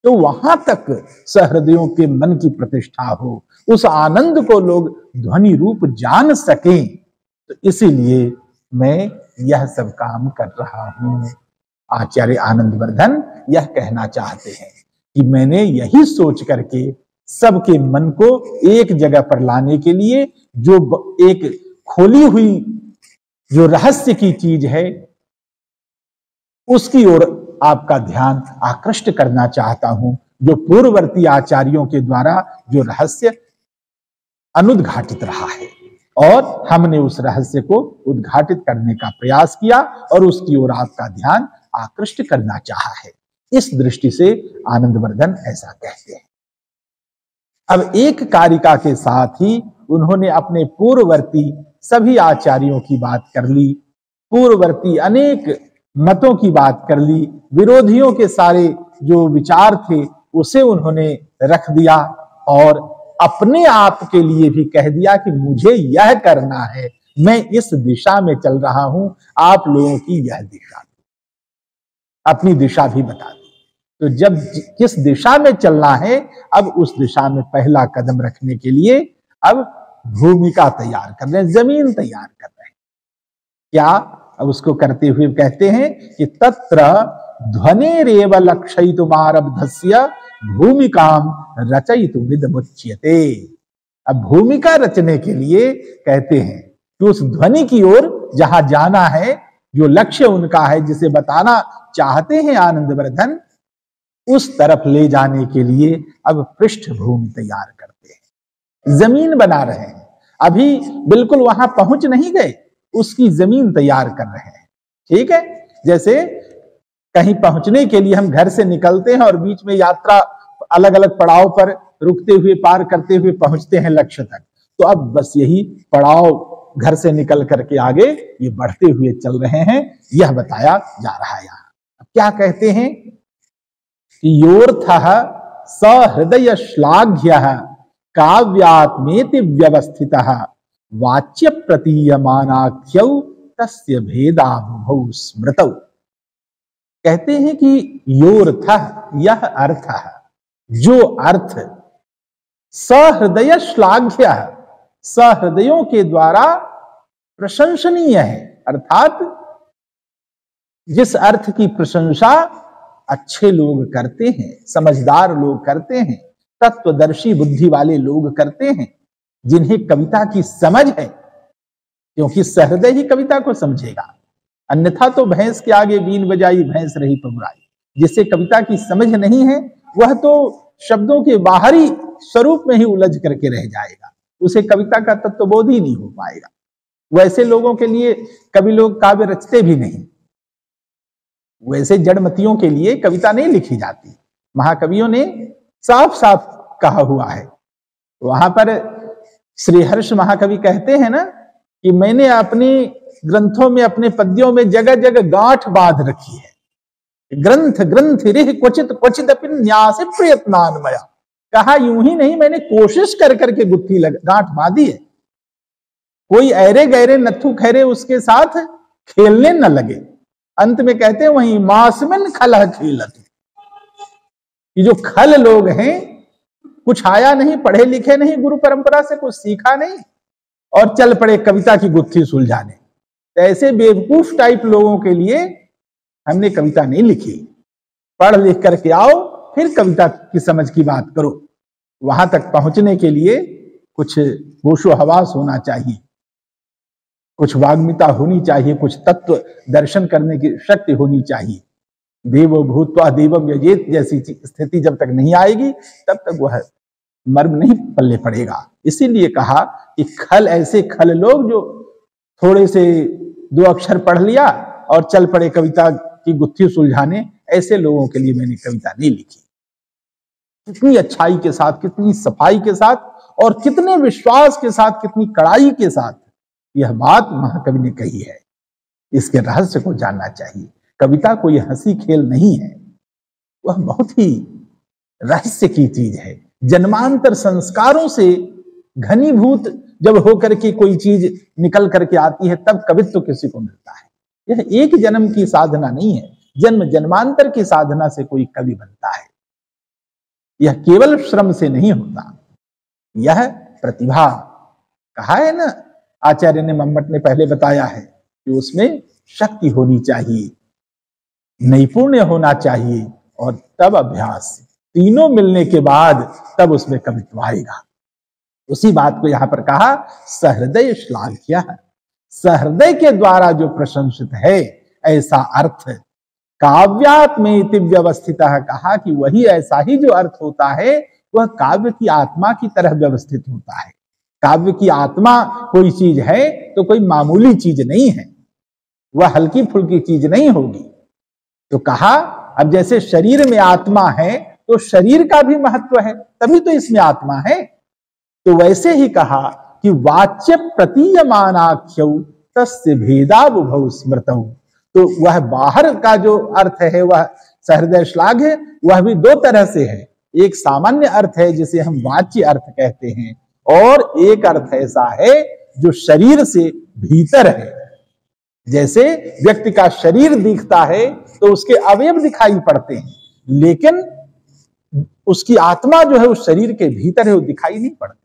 तो वहां तक सहृदयों के मन की प्रतिष्ठा हो, उस आनंद को लोग ध्वनि रूप जान सकें, तो इसीलिए मैं यह सब काम कर रहा हूं। आचार्य आनंदवर्धन यह कहना चाहते हैं कि मैंने यही सोच करके सबके मन को एक जगह पर लाने के लिए, जो एक खोली हुई जो रहस्य की चीज है, उसकी ओर आपका ध्यान आकृष्ट करना चाहता हूं, जो पूर्ववर्ती आचार्यों के द्वारा जो रहस्य अनुद्घाटित रहा है, और हमने उस रहस्य को उद्घाटित करने का प्रयास किया और उसकी ओर आपका ध्यान आकृष्ट करना चाहा है। इस दृष्टि से आनंदवर्धन ऐसा कहते हैं। अब एक कारिका के साथ ही उन्होंने अपने पूर्ववर्ती सभी आचार्यों की बात कर ली, पूर्ववर्ती अनेक मतों की बात कर ली, विरोधियों के सारे जो विचार थे उसे उन्होंने रख दिया, और अपने आप के लिए भी कह दिया कि मुझे यह करना है, मैं इस दिशा में चल रहा हूं, आप लोगों की यह दिशा, अपनी दिशा भी बता दी। तो जब किस दिशा में चलना है, अब उस दिशा में पहला कदम रखने के लिए अब भूमिका तैयार कर रहे हैं, जमीन तैयार कर रहे हैं। क्या? अब उसको करते हुए कहते हैं कि तत्र ध्वनिरेव लक्षयितुमारब्धस्य भूमिकाम रचयितुमिदमुच्यते। अब भूमिका रचने के लिए कहते हैं कि उस ध्वनि की ओर जहां जाना है, जो लक्ष्य उनका है, जिसे बताना चाहते हैं आनंदवर्धन, उस तरफ ले जाने के लिए अब पृष्ठभूमि तैयार करते हैं, जमीन बना रहे हैं। अभी बिल्कुल वहां पहुंच नहीं गए, उसकी जमीन तैयार कर रहे हैं। ठीक है, जैसे कहीं पहुंचने के लिए हम घर से निकलते हैं और बीच में यात्रा अलग अलग पड़ाव पर रुकते हुए, पार करते हुए पहुंचते हैं लक्ष्य तक। तो अब बस यही पड़ाव घर से निकल करके आगे ये बढ़ते हुए चल रहे हैं, यह बताया जा रहा है। यहां अब क्या कहते हैं कि योर्थः सहृदय श्लाघ्य काव्यात्मेति व्यवस्थितः वाच्य प्रतीयमानाख्यौ तस्य भेदाबुभौ स्मृतौ। कहते हैं कि योर्थः, यह अर्थ है, जो अर्थ सहृदय श्लाघ्य, सहृदयों के द्वारा प्रशंसनीय है, अर्थात जिस अर्थ की प्रशंसा अच्छे लोग करते हैं, समझदार लोग करते हैं, तत्वदर्शी बुद्धि वाले लोग करते हैं, जिन्हें कविता की समझ है, क्योंकि सहृदय ही कविता को समझेगा, अन्यथा तो भैंस के आगे बीन बजाई भैंस रही पगुराई। जिसे कविता की समझ नहीं है वह तो शब्दों के बाहरी स्वरूप में ही उलझ करके रह जाएगा, उसे कविता का तत्वबोध ही नहीं हो पाएगा। वैसे लोगों के लिए कवि लोग काव्य रचते भी नहीं, वैसे जड़मतियों के लिए कविता नहीं लिखी जाती। महाकवियों ने साफ साफ कहा हुआ है। वहां पर श्रीहर्ष महाकवि कहते हैं ना कि मैंने अपने ग्रंथों में, अपने पद्यों में जगह जगह गांठ बांध रखी है। ग्रंथ ग्रंथ रिह क्वचित क्वचित अपि न्यास प्रयत्नान्मया, कहा यूं ही नहीं, मैंने कोशिश कर करके गुत्थी गांठ बांधी है। कोई ऐरे गहरे नथु खैरे उसके साथ खेलने न लगे। अंत में कहते हैं वहीं मासमिन खलह खेलत, ये जो खल लोग हैं, कुछ आया नहीं, पढ़े लिखे नहीं, गुरु परंपरा से कुछ सीखा नहीं और चल पड़े कविता की गुत्थी सुलझाने। तो ऐसे बेवकूफ टाइप लोगों के लिए हमने कविता नहीं लिखी। पढ़ लिख करके आओ, फिर कविता की समझ की बात करो। वहां तक पहुंचने के लिए कुछ होशो हवास होना चाहिए, कुछ वाग्मिता होनी चाहिए, कुछ तत्व दर्शन करने की शक्ति होनी चाहिए। देवो भूत्वा देवम यजेत जैसी स्थिति जब तक नहीं आएगी तब तक वह मर्म नहीं पल्ले पड़ेगा। इसीलिए कहा कि खल, ऐसे खल लोग जो थोड़े से दो अक्षर पढ़ लिया और चल पड़े कविता की गुत्थी सुलझाने, ऐसे लोगों के लिए मैंने कविता नहीं लिखी। कितनी अच्छाई के साथ, कितनी सफाई के साथ और कितने विश्वास के साथ, कितनी कड़ाई के साथ यह बात महाकवि ने कही है। इसके रहस्य को जानना चाहिए। कविता कोई हंसी खेल नहीं है, वह बहुत ही रहस्य की चीज है। जन्मांतर संस्कारों से घनीभूत जब होकर के कोई चीज निकल करके आती है तब कवित्व किसी को मिलता है। यह एक जन्म की साधना नहीं है, जन्म जन्मांतर की साधना से कोई कवि बनता है। यह केवल श्रम से नहीं होता, यह प्रतिभा, कहा है ना आचार्य ने, मम्मट ने पहले बताया है कि उसमें शक्ति होनी चाहिए, नैपुण्य होना चाहिए और तब अभ्यास, तीनों मिलने के बाद तब उसमें कवित्व आएगा। उसी बात को यहां पर कहा सहृदय श्लाघ्य, सहृदय के द्वारा जो प्रशंसित है ऐसा अर्थ काव्यात्मेति व्यवस्थितः, कहा कि वही ऐसा ही जो अर्थ होता है वह काव्य की आत्मा की तरह व्यवस्थित होता है। काव्य की आत्मा कोई चीज है तो कोई मामूली चीज नहीं है, वह हल्की फुल्की चीज नहीं होगी। तो कहा अब जैसे शरीर में आत्मा है तो शरीर का भी महत्व है, तभी तो इसमें आत्मा है। तो वैसे ही कहा कि वाच्य प्रतीयमानाख्यौ तस्य भेदाबुभौ स्मृतौ, तो वह बाहर का जो अर्थ है वह सहृदय श्लाघ्य, वह भी दो तरह से है। एक सामान्य अर्थ है जिसे हम वाच्य अर्थ कहते हैं, और एक अर्थ ऐसा है जो शरीर से भीतर है। जैसे व्यक्ति का शरीर दिखता है तो उसके अवयव दिखाई पड़ते हैं, लेकिन उसकी आत्मा जो है उस शरीर के भीतर है, वो दिखाई नहीं पड़ती।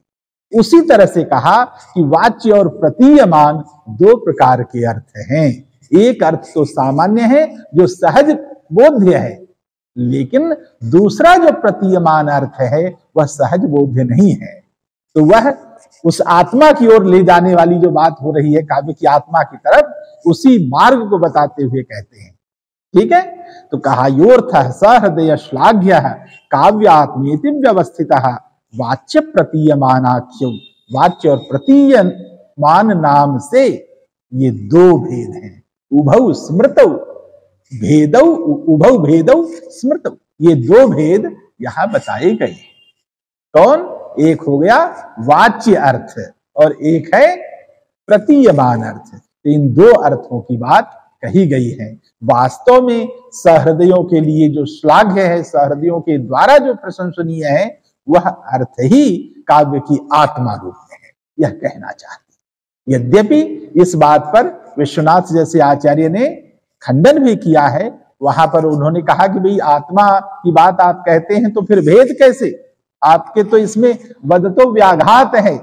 उसी तरह से कहा कि वाच्य और प्रतीयमान दो प्रकार के अर्थ हैं। एक अर्थ तो सामान्य है जो सहज बोध्य है, लेकिन दूसरा जो प्रतीयमान अर्थ है वह सहज बोध्य नहीं है। तो वह उस आत्मा की ओर ले जाने वाली जो बात हो रही है, काव्य की आत्मा की तरफ, उसी मार्ग को बताते हुए कहते हैं। ठीक है, तो कहा योर्थः सहृदय श्लाघ्यः काव्यात्मेति व्यवस्थितः वाच्य प्रतीयमानाख्यौ, वाच्य और प्रतीयमान नाम से ये दो भेद हैं। उभौ स्मृतौ भेदौ, उभौ भेदौ स्मृतौ, ये दो भेद यहां बताए गए। कौन? एक हो गया वाच्य अर्थ और एक है प्रतीयमान अर्थ। तो इन दो अर्थों की बात कही गई है। वास्तव में सहृदयों के लिए जो श्लाघ्य है, सहृदयों के द्वारा जो प्रशंसनीय है, वह अर्थ ही काव्य की आत्मा रूप में है, यह कहना चाहते। यद्यपि इस बात पर विश्वनाथ जैसे आचार्य ने खंडन भी किया है। वहां पर उन्होंने कहा कि भाई आत्मा की बात आप कहते हैं तो फिर भेद कैसे, आपके तो इसमें वदतो व्याघात है,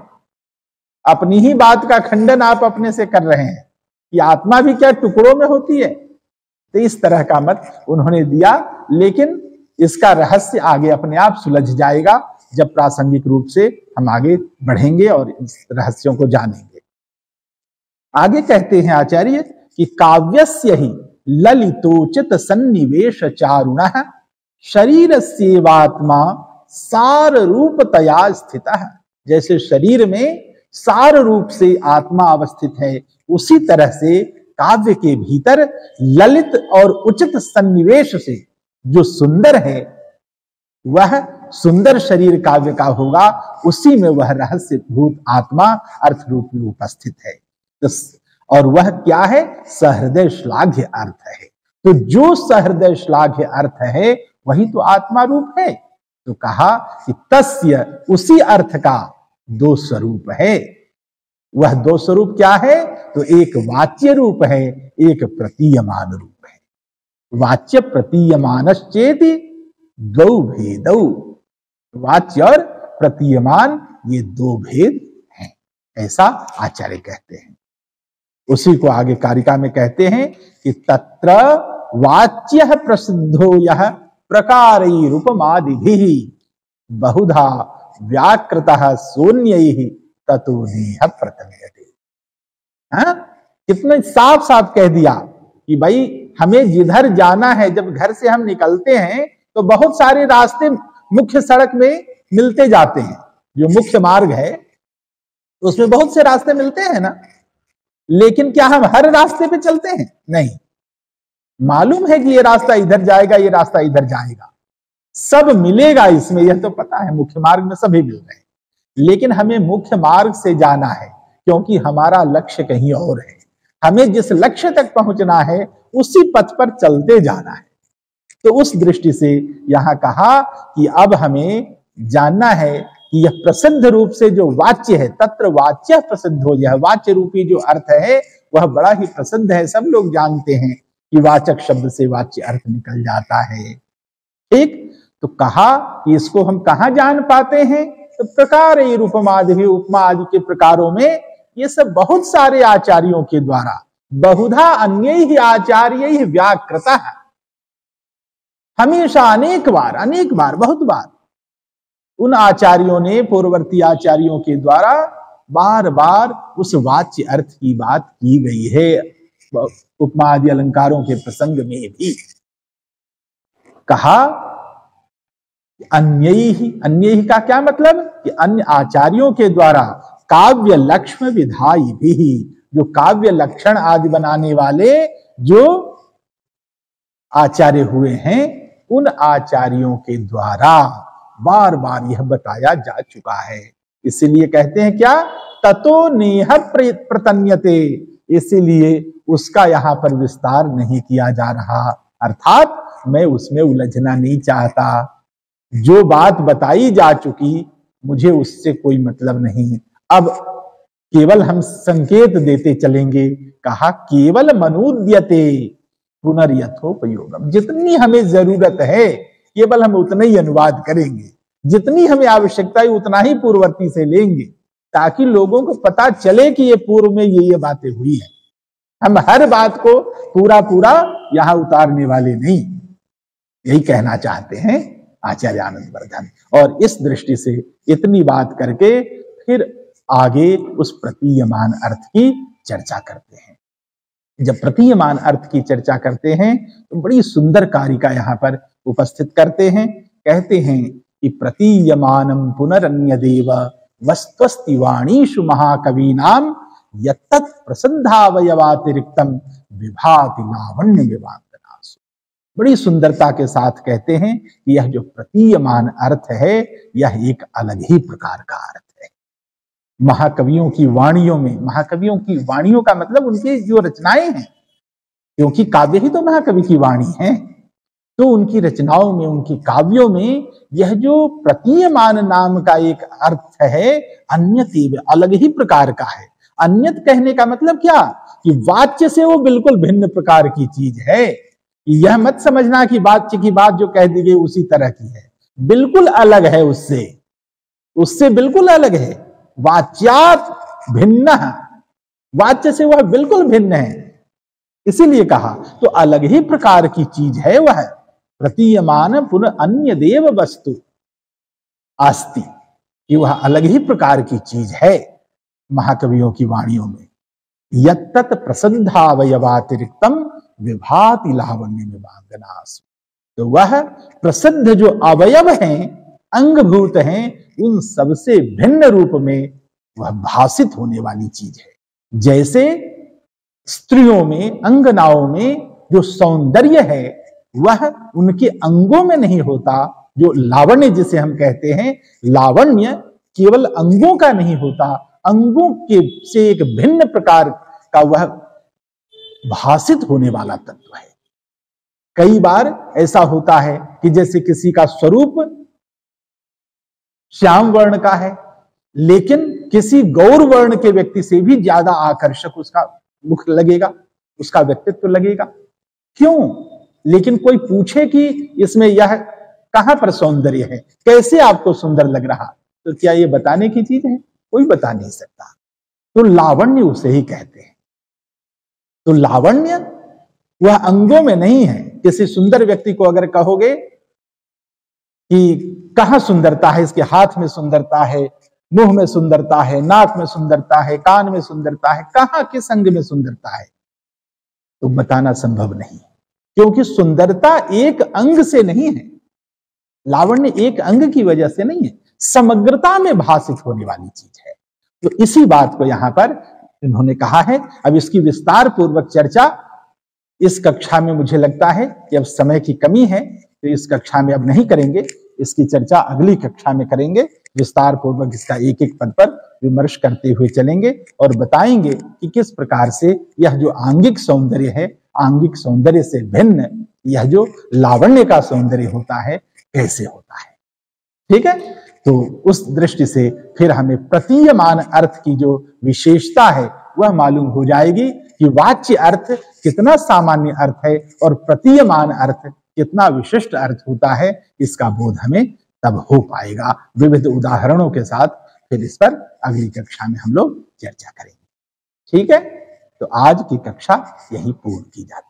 अपनी ही बात का खंडन आप अपने से कर रहे हैं कि आत्मा भी क्या टुकड़ों में होती है। तो इस तरह का मत उन्होंने दिया, लेकिन इसका रहस्य आगे अपने आप सुलझ जाएगा जब प्रासंगिक रूप से हम आगे बढ़ेंगे और इस रहस्यों को जानेंगे। आगे कहते हैं आचार्य कि काव्यस्य ही ललितोचित सन्निवेश चारुणः शरीर सेवात्मा सार रूपतया स्थितः। जैसे शरीर में सार रूप से आत्मा अवस्थित है, उसी तरह से काव्य के भीतर ललित और उचित सन्निवेश से जो सुंदर है, वह सुंदर शरीर काव्य का होगा, उसी में वह रहस्य भूत आत्मा अर्थ रूप में उपस्थित है। और वह क्या है? सहृदय श्लाघ्य अर्थ है। तो जो सहृदय श्लाघ्य अर्थ है वही तो आत्मा रूप है। तो कहा कि तस्य, उसी अर्थ का दो स्वरूप है। वह दो स्वरूप क्या है? तो एक वाच्य रूप है, एक प्रतीयमान रूप है। वाच्य प्रतीयमानश्चेति द्वौ भेदौ। वाच्य और प्रतीयमान ये दो भेद हैं, ऐसा आचार्य कहते हैं। उसी को आगे कारिका में कहते हैं कि तत्र वाच्यः प्रसिद्धो यः प्रकारैरुपमादिभिः बहुधा व्याकृतः सोन्यैः ततो नेह प्रतम्यते। कितने साफ साफ कह दिया कि भाई हमें जिधर जाना है, जब घर से हम निकलते हैं तो बहुत सारे रास्ते मुख्य सड़क में मिलते जाते हैं। जो मुख्य मार्ग है उसमें बहुत से रास्ते मिलते हैं ना, लेकिन क्या हम हर रास्ते पे चलते हैं? नहीं। मालूम है कि ये रास्ता इधर जाएगा, ये रास्ता इधर जाएगा, सब मिलेगा इसमें, यह तो पता है, मुख्य मार्ग में सभी मिल रहे हैं। लेकिन हमें मुख्य मार्ग से जाना है क्योंकि हमारा लक्ष्य कहीं और है। हमें जिस लक्ष्य तक पहुंचना है उसी पथ पर चलते जाना है। तो उस दृष्टि से यहां कहा कि अब हमें जानना है कि यह प्रसिद्ध रूप से जो वाच्य है, तत्र वाच्य प्रसिद्ध हो, यह वाच्य रूपी जो अर्थ है वह बड़ा ही प्रसिद्ध है। सब लोग जानते हैं कि वाचक शब्द से वाच्य अर्थ निकल जाता है। ठीक, तो कहा कि इसको हम कहां जान पाते हैं? तो प्रकार उपमादि, उपमा आदि के प्रकारों में ये सब बहुत सारे आचार्यों के द्वारा, बहुधा अन्य आचार्य व्याकृता, हमेशा अनेक बार बहुत बार उन आचार्यों ने, पूर्ववर्ती आचार्यों के द्वारा बार बार उस वाच्य अर्थ की बात की गई है। उपमा आदि अलंकारों के प्रसंग में भी कहा अन्य ही का क्या मतलब? कि अन्य आचार्यों के द्वारा काव्य लक्ष्म विधाई भी, जो काव्य लक्षण आदि बनाने वाले जो आचार्य हुए हैं, उन आचार्यों के द्वारा बार बार यह बताया जा चुका है। इसीलिए कहते हैं क्या? ततो नेह प्रतन्यते, इसीलिए उसका यहां पर विस्तार नहीं किया जा रहा, अर्थात मैं उसमें उलझना नहीं चाहता। जो बात बताई जा चुकी मुझे उससे कोई मतलब नहीं, अब केवल हम संकेत देते चलेंगे। कहा केवल मनुद्यते पुनर्यथोपयोगम, जितनी हमें जरूरत है केवल हम उतना ही अनुवाद करेंगे, जितनी हमें आवश्यकता है उतना ही पूर्ववर्ती से लेंगे, ताकि लोगों को पता चले कि ये पूर्व में ये बातें हुई है। हम हर बात को पूरा यहां उतारने वाले नहीं, यही कहना चाहते हैं आचार्य आनंदवर्धन। और इस दृष्टि से इतनी बात करके फिर आगे उस प्रतीयमान अर्थ की चर्चा करते हैं। जब प्रतीयमान अर्थ की चर्चा करते हैं तो बड़ी सुंदर कारिका यहां पर उपस्थित करते हैं। कहते हैं कि प्रतीयमानम पुनरन्य देव वस्त्वस्ति वाणीषु महाकवीनाम यत्तत् प्रसिद्धावयवातिरिक्तम विभाति लावण्य विवादनासु। बड़ी सुंदरता के साथ कहते हैं कि यह जो प्रतीयमान अर्थ है यह एक अलग ही प्रकार का अर्थ है। महाकवियों की वाणियों में, महाकवियों की वाणियों का मतलब उनकी जो रचनाएं हैं, क्योंकि काव्य ही तो महाकवि की वाणी है, तो उनकी रचनाओं में, उनकी काव्यों में यह जो प्रतीयमान नाम का एक अर्थ है, अन्यतीव, अलग ही प्रकार का है। अन्यत कहने का मतलब क्या, कि वाच्य से वो बिल्कुल भिन्न प्रकार की चीज है। यह मत समझना कि वाच्य की बात जो कह दी गई उसी तरह की है, बिल्कुल अलग है उससे, उससे बिल्कुल अलग है। वाच्यात भिन्न, वाच्य से वह बिल्कुल भिन्न है, इसीलिए कहा तो अलग ही प्रकार की चीज है वह। प्रतीयमान पुनः अन्य देव वस्तु आस्ति, कि वह अलग ही प्रकार की चीज है महाकवियों की वाणियों में। यत्तत् प्रसिद्धावयवातिरिक्तम विभाति लावण्य में वांगनास, तो वह प्रसिद्ध जो अवयव हैं, अंगभूत हैं, उन सबसे भिन्न रूप में वह भासित होने वाली चीज है। जैसे स्त्रियों में, अंगनाओं में जो सौंदर्य है वह उनके अंगों में नहीं होता, जो लावण्य जिसे हम कहते हैं, लावण्य केवल अंगों का नहीं होता, अंगों के से एक भिन्न प्रकार का वह भासित होने वाला तत्व है। कई बार ऐसा होता है कि जैसे किसी का स्वरूप श्याम वर्ण का है, लेकिन किसी गौर वर्ण के व्यक्ति से भी ज्यादा आकर्षक उसका मुख लगेगा, उसका व्यक्तित्व लगेगा। क्यों? लेकिन कोई पूछे कि इसमें यह कहां पर सौंदर्य है, कैसे आपको सुंदर लग रहा, तो क्या यह बताने की चीज है? कोई बता नहीं सकता। तो लावण्य उसे ही कहते हैं। तो लावण्य वह अंगों में नहीं है। किसी सुंदर व्यक्ति को अगर कहोगे कि कहां सुंदरता है, इसके हाथ में सुंदरता है, मुंह में सुंदरता है, नाक में सुंदरता है, कान में सुंदरता है, कहां किस अंग में सुंदरता है, तो बताना संभव नहीं, क्योंकि सुंदरता एक अंग से नहीं है, लावण्य एक अंग की वजह से नहीं है, समग्रता में भासित होने वाली चीज है। तो इसी बात को यहां पर इन्होंने कहा है। अब इसकी विस्तार पूर्वक चर्चा इस कक्षा में मुझे लगता है कि अब समय की कमी है, तो इस कक्षा में अब नहीं करेंगे, इसकी चर्चा अगली कक्षा में करेंगे। विस्तार पूर्वक इसका एक एक पद पर विमर्श करते हुए चलेंगे और बताएंगे कि किस प्रकार से यह जो आंगिक सौंदर्य है, आंगिक सौंदर्य से भिन्न यह जो लावण्य का सौंदर्य होता है, कैसे होता है। ठीक है, तो उस दृष्टि से फिर हमें प्रतीयमान अर्थ की जो विशेषता है वह मालूम हो जाएगी कि वाच्य अर्थ कितना सामान्य अर्थ है और प्रतीयमान अर्थ कितना विशिष्ट अर्थ होता है। इसका बोध हमें तब हो पाएगा विविध उदाहरणों के साथ। फिर इस पर अगली कक्षा में हम लोग चर्चा करेंगे। ठीक है, तो आज की कक्षा यही पूर्ण की जाती है।